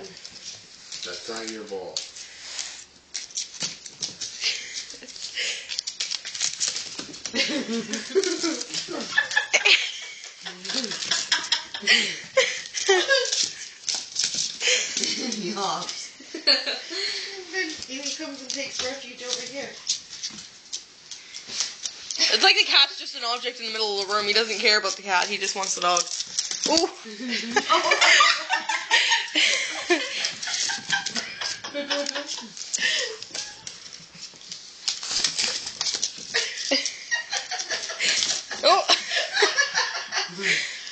That's not your ball. Then he comes and takes refuge over here. It's like the cat's just an object in the middle of the room. He doesn't care about the cat. He just wants the dog. Ooh. Oh.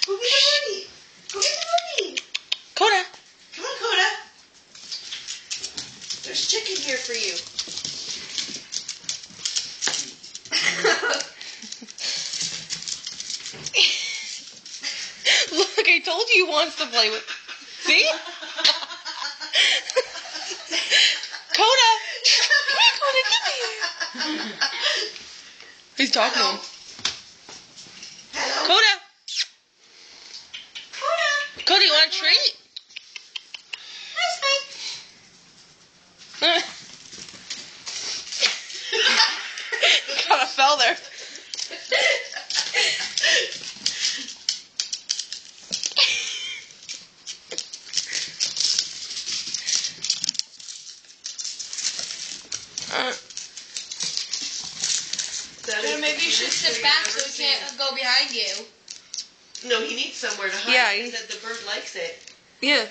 Go get the money. Go get the money. Koda. Come on, Koda. There's chicken here for you. Look, I told you he wants to play with. See? Koda! Come here, Koda, get here. He's talking to him. Hello. Koda! Koda. Koda, you want a treat? Hi, Spike. Kinda fell there. Maybe you should sit back so he can't go behind you. No, he needs somewhere to hide. Yeah, He said the bird likes it. Yeah.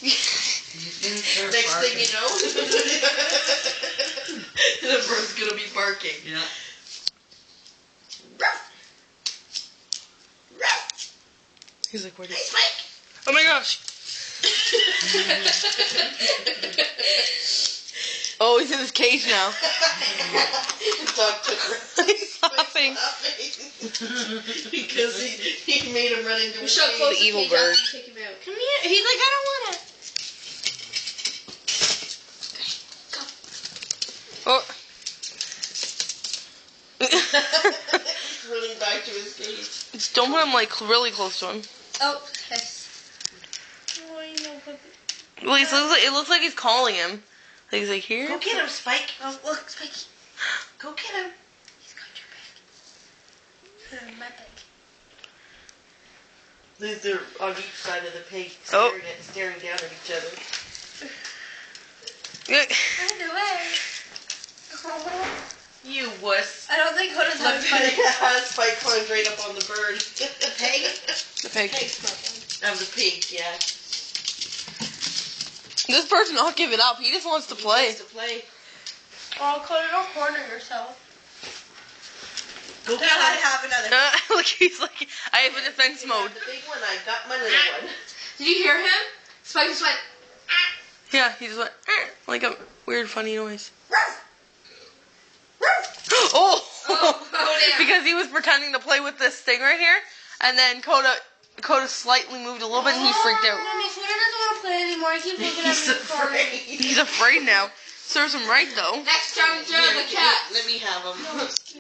Next thing you know, the bird's gonna be barking. Yeah. Ruff. Ruff. He's like, where did Hey, Spike. Oh my gosh. Oh, he's in his cage now. The dog took her. He's laughing. Because he made him run into his Shut cage. close The evil cage after bird. you take him out. Come here. He's like, I don't want to. Oh. Running back to his cage. Just don't put him like really close to him. Oh, yes. Oh, you know, but... Well, it looks like he's calling him. Like he's like, here? Go get him, Spike. Oh, look, Spikey. Go get him. He's got your back. My back. They're on each side of the pig, Oh. staring down at each other. Yeah. Run away. You wuss. I don't think Koda's having fun. Spike climbed right up on the bird. The pig? The pig. Pig's not fun. Of the pig, yeah. This bird's not giving up. He just wants to He play. wants to play. Oh, Koda, don't corner yourself. Go get I him. have another. Look, he's like, I have a defense You mode. have the big one, I got my little one. Did you hear him? Spike just went, Yeah, he just went, like a weird funny noise. Ruff. Ruff. Oh! oh dear. Because he was pretending to play with this thing right here, and then Koda slightly moved a little bit and he freaked out. Mommy, Koda doesn't want to play anymore. He keeps looking at He's me. afraid. He's afraid now. Serves him right though. Next time, throw the Here, cat. let me have him.